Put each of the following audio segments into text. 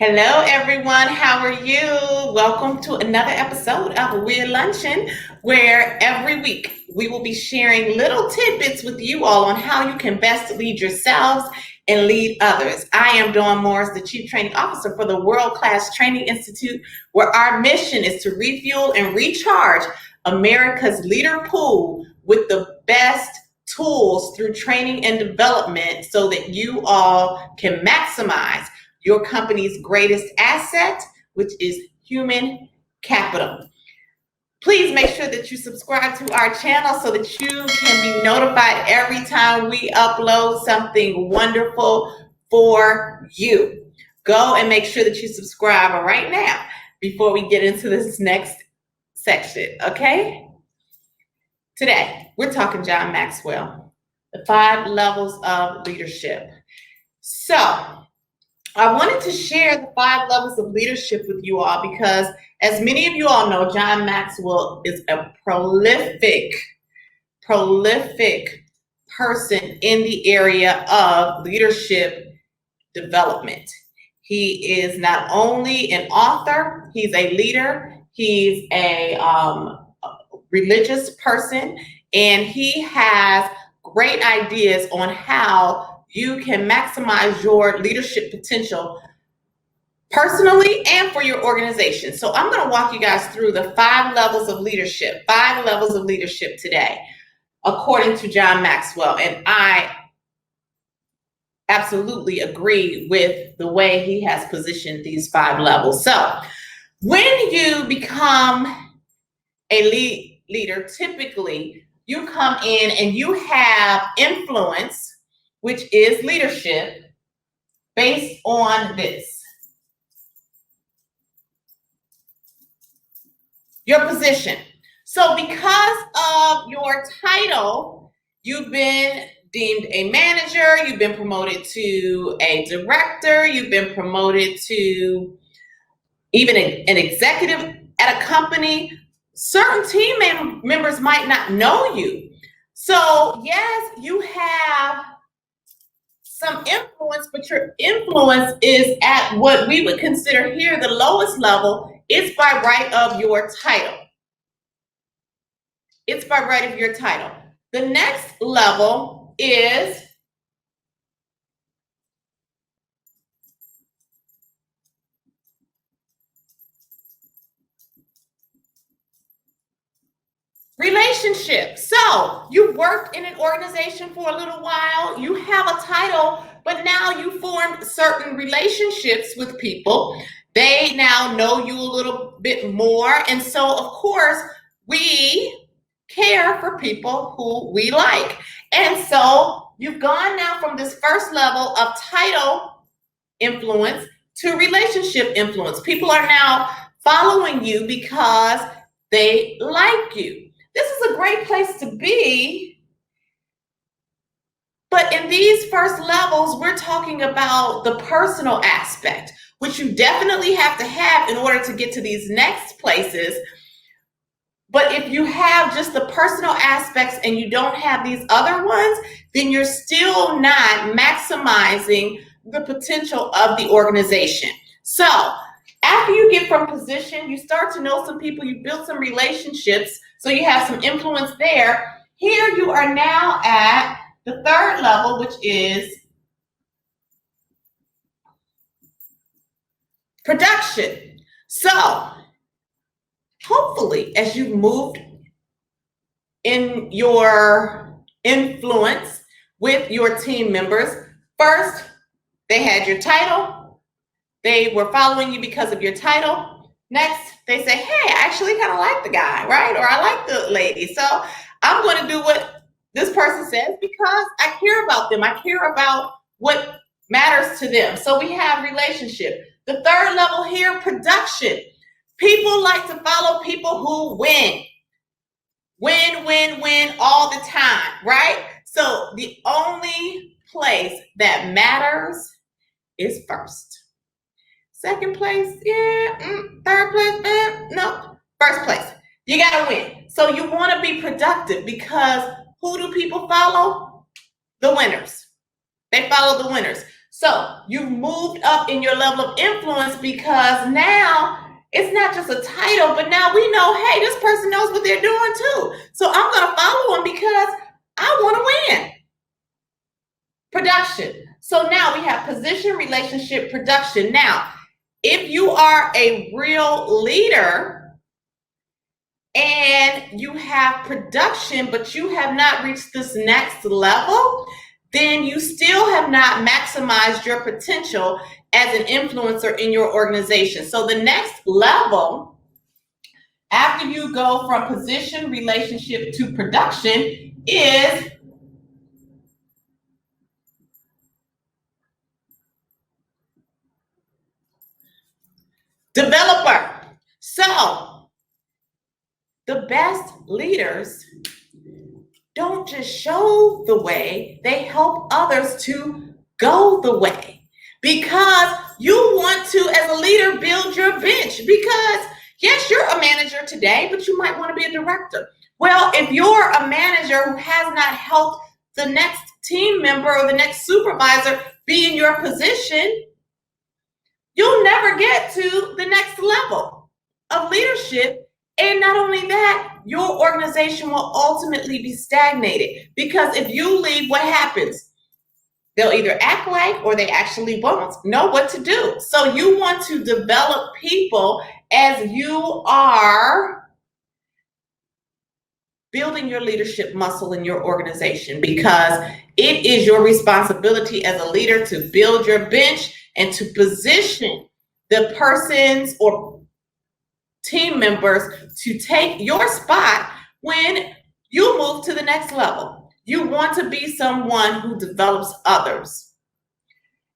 Hello, everyone. How are you? Welcome to another episode of We're Luncheon, where every week we will be sharing little tidbits with you all on how you can best lead yourselves and lead others. I am Dawn Morris, the Chief Training Officer for the World Class Training Institute, where our mission is to refuel and recharge America's leader pool with the best tools through training and development so that you all can maximize your company's greatest asset, which is human capital. Please make sure that you subscribe to our channel so that you can be notified every time we upload something wonderful for you. Go and make sure that you subscribe right now before we get into this next section, okay? Today, we're talking John Maxwell, the 5 levels of leadership. So, I wanted to share the 5 levels of leadership with you all because, as many of you all know, John Maxwell is a prolific person in the area of leadership development. He is not only an author, he's a leader, he's a religious person, and he has great ideas on how you can maximize your leadership potential personally and for your organization. So I'm going to walk you guys through the 5 levels of leadership, 5 levels of leadership today, according to John Maxwell. And I absolutely agree with the way he has positioned these 5 levels. So when you become a leader, typically you come in and you have influence, which is leadership, based on this. Your position. So because of your title, you've been deemed a manager, you've been promoted to a director, you've been promoted to even an executive at a company. Certain team members might not know you. So yes, you have some influence, but your influence is at what we would consider here the lowest level. It's by right of your title. It's by right of your title. The next level is relationship. So you worked in an organization for a little while, you have a title, but now you formed certain relationships with people. They now know you a little bit more. And so, of course, we care for people who we like. And so you've gone now from this first level of title influence to relationship influence. People are now following you because they like you. This is a great place to be. But in these first levels, we're talking about the personal aspect, which you definitely have to have in order to get to these next places. But if you have just the personal aspects and you don't have these other ones, then you're still not maximizing the potential of the organization. So after you get from position, you start to know some people, you build some relationships, so you have some influence there. Here you are now at the 3rd level, which is production. So hopefully, as you've moved in your influence with your team members, first, they had your title. They were following you because of your title. Next, they say, hey, I actually kind of like the guy, right? Or I like the lady. So I'm going to do what this person says because I care about them. I care about what matters to them. So we have relationship. The 3rd level here, production. People like to follow people who win. Win all the time, right? So the only place that matters is first. 2nd place, yeah. 3rd place, no. 1st place. You got to win. So you want to be productive because who do people follow? The winners. They follow the winners. So you've moved up in your level of influence because now it's not just a title, but now we know, hey, this person knows what they're doing too. So I'm going to follow them because I want to win. Production. So now we have position, relationship, production. Now, if you are a real leader and you have production, but you have not reached this next level, then you still have not maximized your potential as an influencer in your organization. So the next level, after you go from position, relationship to production, is developer. So the best leaders don't just show the way, they help others to go the way. Because you want to, as a leader, build your bench. Because yes, you're a manager today, but you might want to be a director. Well, if you're a manager who has not helped the next team member or the next supervisor be in your position, you'll never get to the next level of leadership. And not only that, your organization will ultimately be stagnated. Because if you leave, what happens? They'll either act like or they actually won't know what to do. So you want to develop people as you are building your leadership muscle in your organization, because it is your responsibility as a leader to build your bench and to position the persons or team members to take your spot when you move to the next level. You want to be someone who develops others.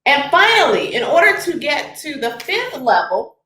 And finally, in order to get to the fifth level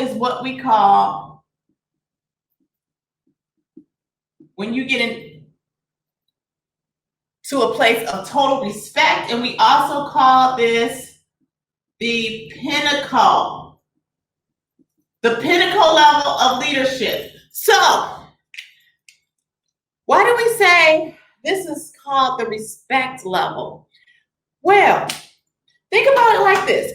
is what we call, when you get into a place of total respect, and we also call this the pinnacle level of leadership. So, why do we say this is called the respect level? Well, think about it like this.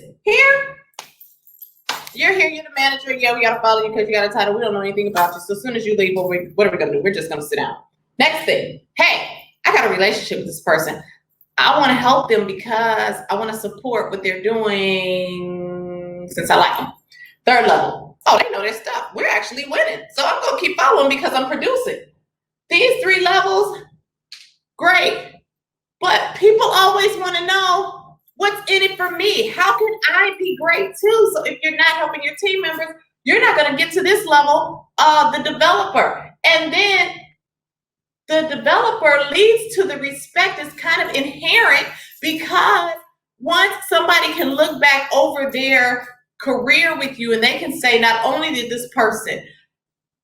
You're the manager. Yeah, we got to follow you because you got a title. We don't know anything about you. So as soon as you leave, what are we going to do? We're just going to sit down. Next thing, hey, I got a relationship with this person. I want to help them because I want to support what they're doing since I like them. Third level, oh, they know their stuff. We're actually winning. So I'm going to keep following because I'm producing. These three levels, great. But people always want to know, what's in it for me? How can I be great too? So if you're not helping your team members, you're not going to get to this level of the developer. And then the developer leads to the respect is kind of inherent, because once somebody can look back over their career with you and they can say, not only did this person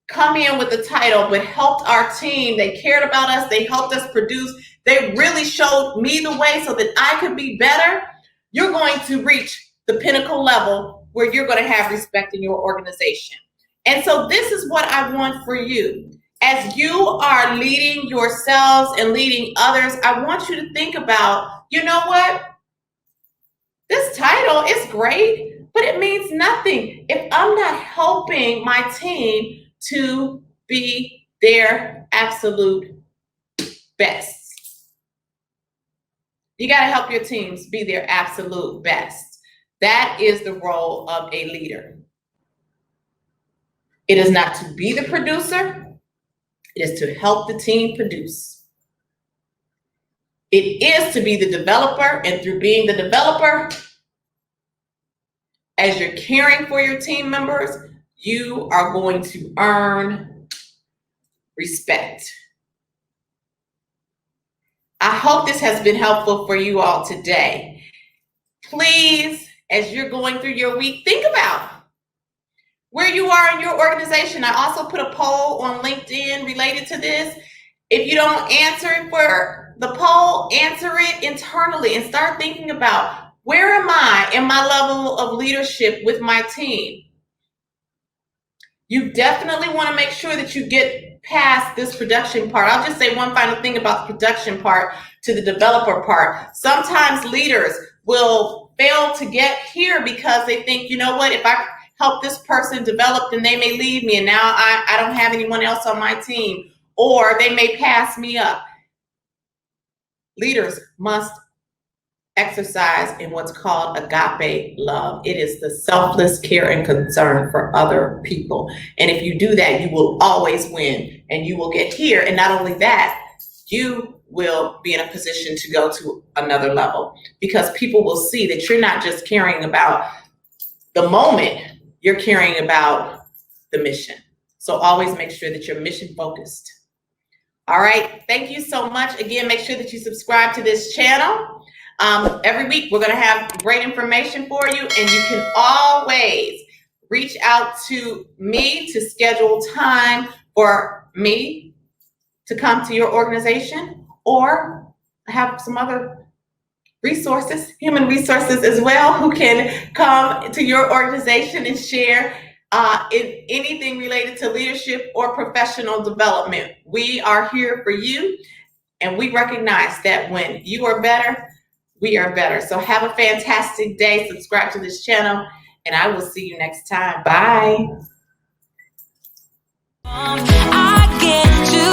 come in with the title, but helped our team, they cared about us, they helped us produce, they really showed me the way so that I could be better, you're going to reach the pinnacle level where you're going to have respect in your organization. And so this is what I want for you. As you are leading yourselves and leading others, I want you to think about, you know what? This title is great, but it means nothing if I'm not helping my team to be their absolute best. You got to help your teams be their absolute best. That is the role of a leader. It is not to be the producer. It is to help the team produce. It is to be the developer, and through being the developer, as you're caring for your team members, you are going to earn respect. I hope this has been helpful for you all today. Please, as you're going through your week, think about where you are in your organization. I also put a poll on LinkedIn related to this. If you don't answer it for the poll, answer it internally and start thinking about, where am I in my level of leadership with my team? You definitely want to make sure that you get get past this production part, I'll just say one final thing about the production part to the developer part. Sometimes leaders will fail to get here because they think, you know what, if I help this person develop, then they may leave me and now I don't have anyone else on my team, or they may pass me up. Leaders must exercise in what's called agape love. It is the selfless care and concern for other people. And if you do that, you will always win and you will get here. And not only that, you will be in a position to go to another level because people will see that you're not just caring about the moment, you're caring about the mission. So always make sure that you're mission focused. All right. Thank you so much. Again, make sure that you subscribe to this channel. Every week, we're going to have great information for you, and you can always reach out to me to schedule time for me to come to your organization, or have some other resources, human resources as well, who can come to your organization and share in anything related to leadership or professional development. We are here for you, and we recognize that when you are better, we are better. So have a fantastic day. Subscribe to this channel, and I will see you next time. Bye. I get you.